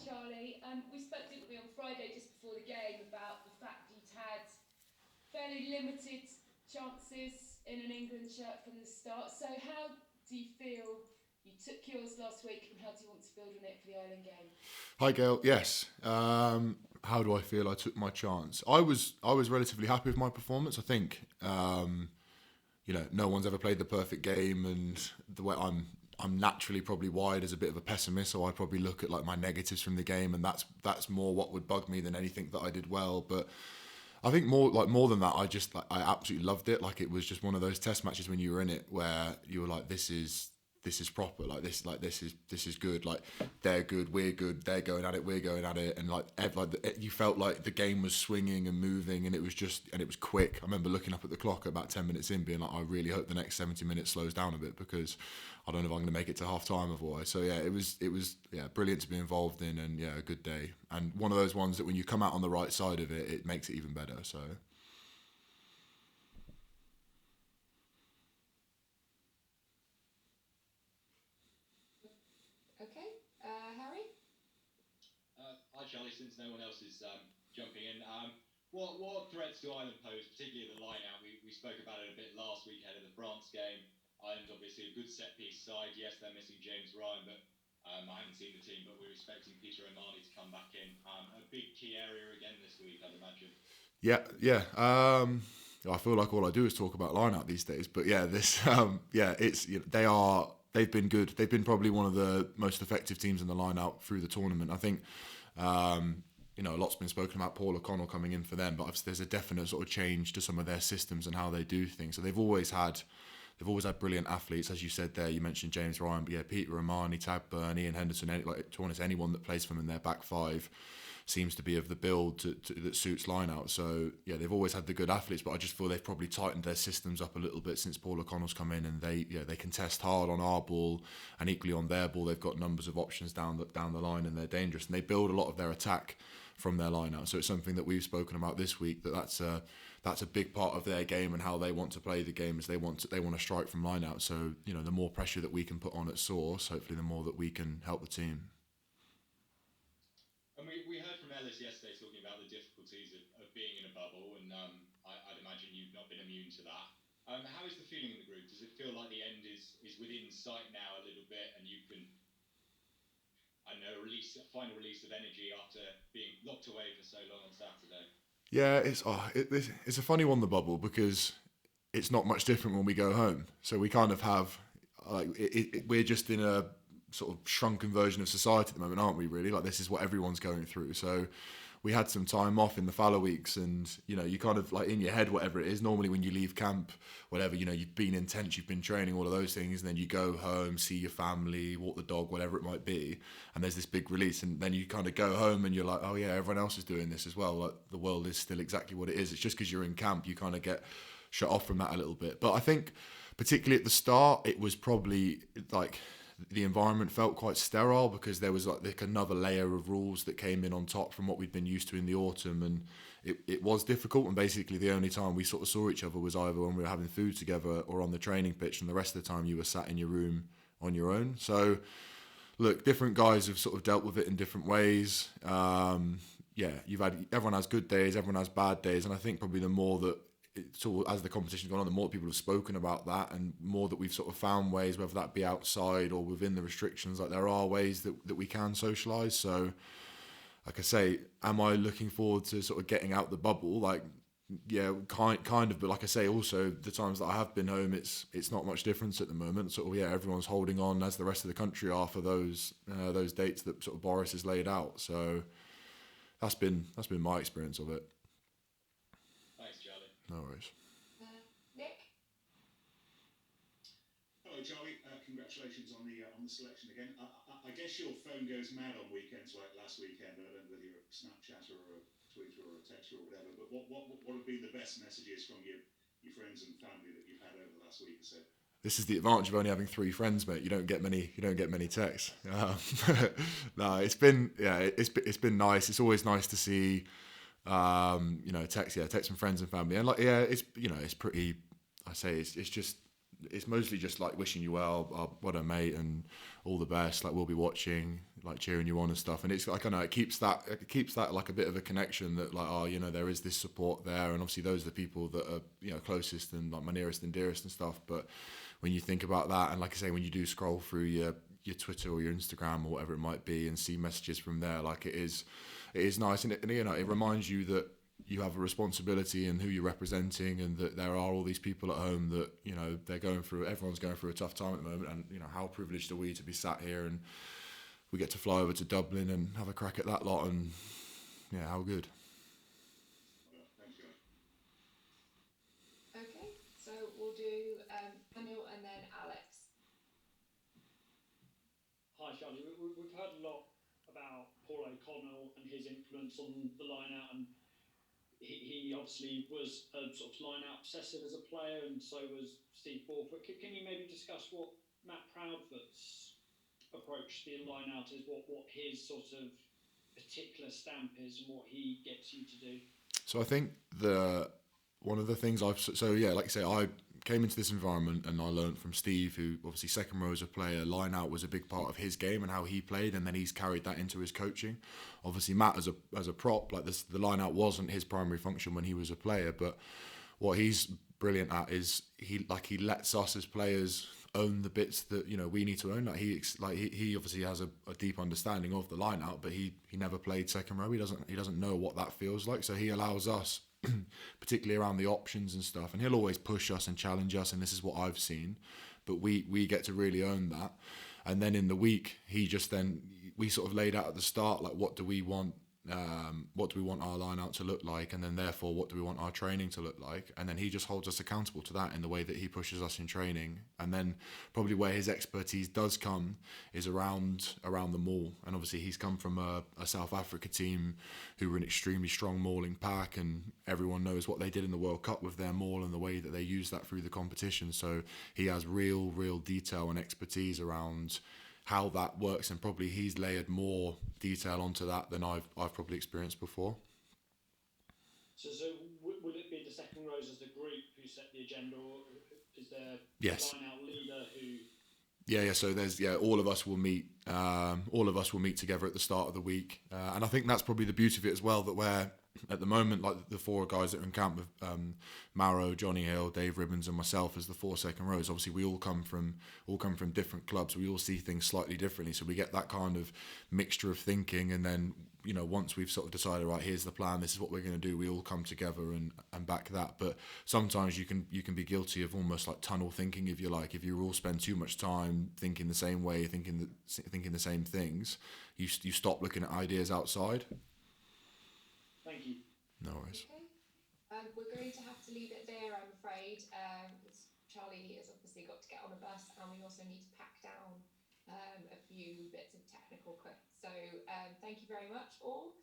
Charlie. We spoke, didn't we, on Friday just before the game about the fact you'd had fairly limited chances in an England shirt from the start. So how do you feel you took yours last week and how do you want to build on it for the Ireland game? Hi, Gail. Yes. How do I feel I took my chance? I was relatively happy with my performance. I think no one's ever played the perfect game, and the way I'm naturally probably wired as a bit of a pessimist, so I probably look at like my negatives from the game, and that's more what would bug me than anything that I did well. But I think more than that, I absolutely loved it. Like it was just one of those test matches when you were in it where you were like, this is proper. This is good. Like they're good, we're good. They're going at it, we're going at it, and you felt like the game was swinging and moving, and it was quick. I remember looking up at the clock about 10 minutes in, being like, I really hope the next 70 minutes slows down a bit because I don't know if I'm going to make it to half time otherwise. So yeah, it was brilliant to be involved in, and yeah, a good day, and one of those ones that when you come out on the right side of it, it makes it even better. So. Okay, Harry? Hi, Charlie. Since no one else is jumping in, what threats do Ireland pose, particularly at the line out? We spoke about it a bit last week ahead of the France game. Ireland obviously a good set piece side. Yes, they're missing James Ryan, but I haven't seen the team, but we're expecting Peter O'Mahony to come back in. A big key area again this week, I'd imagine. Yeah, yeah. I feel like all I do is talk about lineout these days, but yeah, this, it's they've been good. They've been probably one of the most effective teams in the lineout through the tournament. I think, a lot's been spoken about Paul O'Connell coming in for them, but there's a definite sort of change to some of their systems and how they do things. So they've always had brilliant athletes, as you said there. You mentioned James Ryan, but yeah, Peter O'Mahony, Tadburn, Ian Henderson, to be honest, anyone that plays for them in their back five seems to be of the build that suits line out. So yeah, they've always had the good athletes, but I just feel they've probably tightened their systems up a little bit since Paul O'Connell's come in, and they contest hard on our ball and equally on their ball. They've got numbers of options down the line, and they're dangerous, and they build a lot of their attack from their line out. So it's something that we've spoken about this week, that's a big part of their game and how they want to play the game, is they want to strike from line out. So the more pressure that we can put on at source, hopefully the more that we can help the team. And we heard from Ellis yesterday talking about the difficulties of being in a bubble, and I'd imagine you've not been immune to that. How is the feeling in the group? Does it feel like the end is within sight now a little bit, and you can, I don't know, release a final release of energy after being locked away for so long on Saturday? Yeah, it's a funny one, the bubble, because it's not much different when we go home. So we kind of have we're just in a sort of shrunken version of society at the moment, aren't we? Really, like this is what everyone's going through. So we had some time off in the fallow weeks, and you kind of like in your head, whatever it is. Normally, when you leave camp, whatever, you've been intense, you've been training, all of those things, and then you go home, see your family, walk the dog, whatever it might be, and there's this big release, and then you kind of go home, and you're like, oh yeah, everyone else is doing this as well. Like the world is still exactly what it is. It's just because you're in camp, you kind of get shut off from that a little bit. But I think, particularly at the start, it was probably like the environment felt quite sterile because there was like another layer of rules that came in on top from what we'd been used to in the autumn, and it was difficult. And basically the only time we sort of saw each other was either when we were having food together or on the training pitch, and the rest of the time you were sat in your room on your own. So look, different guys have sort of dealt with it in different ways. Everyone has good days, everyone has bad days, and I think probably the more that as the competition's gone on, the more people have spoken about that, and more that we've sort of found ways, whether that be outside or within the restrictions, like there are ways that we can socialise. So, like I say, am I looking forward to sort of getting out the bubble? Like, yeah, kind of. But like I say, also the times that I have been home, it's not much difference at the moment. Sort of, yeah, everyone's holding on as the rest of the country are for those dates that sort of Boris has laid out. So that's been my experience of it. Thanks, Charlie. No worries. Nick? Hello, Charlie. Congratulations on the selection again. I guess your phone goes mad on weekends like last weekend. I don't know whether you're a Snapchatter or a Twitter or a Texter or whatever. But what have been the best messages from your friends and family that you've had over the last week or so? This is the advantage of only having 3 friends, mate. You don't get many texts. No, it's been nice. It's always nice to see, text from friends and family, and it's pretty. I say it's mostly just like wishing you well, what a mate, and all the best. Like we'll be watching. like cheering you on and stuff. And it's like, I know it keeps that like a bit of a connection that like, oh, you know, there is this support there, and obviously those are the people that are, you know, closest and like my nearest and dearest and stuff. But when you think about that, and like I say, when you do scroll through your Twitter or your Instagram or whatever it might be and see messages from there, like it is nice, and you know, it reminds you that you have a responsibility in who you're representing, and that there are all these people at home that, you know, everyone's going through a tough time at the moment, and you know, how privileged are we to be sat here and we get to fly over to Dublin and have a crack at that lot, and yeah, how good. Okay, so we'll do Daniel and then Alex. Hi Charlie, we've heard a lot about Paul O'Connell and his influence on the line-out, and he obviously was a sort of line-out obsessive as a player, and so was Steve Proudfoot. Can you maybe discuss what Matt Proudfoot's approach to the line-out is, what his sort of particular stamp is, and what he gets you to do? So I think one of the things like I say, I came into this environment and I learned from Steve, who obviously second row as a player, line out was a big part of his game and how he played, and then he's carried that into his coaching. Obviously Matt as a prop, like this, the line out wasn't his primary function when he was a player, but what he's brilliant at is he lets us as players own the bits that, you know, we need to own. Like he obviously has a deep understanding of the line out, but he never played second row. He doesn't know what that feels like, so he allows us particularly around the options and stuff, and he'll always push us and challenge us, and this is what I've seen, but we get to really own that. And then in the week, we sort of laid out at the start, like, what do we want our line out to look like, and then therefore what do we want our training to look like, and then he just holds us accountable to that in the way that he pushes us in training. And then probably where his expertise does come is around the maul, and obviously he's come from a South Africa team who were an extremely strong mauling pack, and everyone knows what they did in the World Cup with their maul and the way that they used that through the competition. So he has real detail and expertise around how that works, and probably he's layered more detail onto that than I've probably experienced before. So will it be the second rows as the group who set the agenda, or is there Yes. a line-out leader who? Yeah. So there's all of us will meet. All of us will meet together at the start of the week, and I think that's probably the beauty of it as well. That we're at the moment, like the four guys that are in camp with Mauro, Johnny Hill, Dave Ribbons, and myself as the 4 second rows. Obviously, we all come from different clubs. We all see things slightly differently, so we get that kind of mixture of thinking. And then, you know, once we've sort of decided, right, here's the plan, this is what we're going to do, we all come together and back that. But sometimes you can be guilty of almost like tunnel thinking, if you like. If you all spend too much time thinking the same way, thinking the same things, you stop looking at ideas outside. Thank you. No worries. Okay. We're going to have to leave it there, I'm afraid. Charlie has obviously got to get on a bus, and we also need to pack down a few bits of technical kit. So thank you very much, all.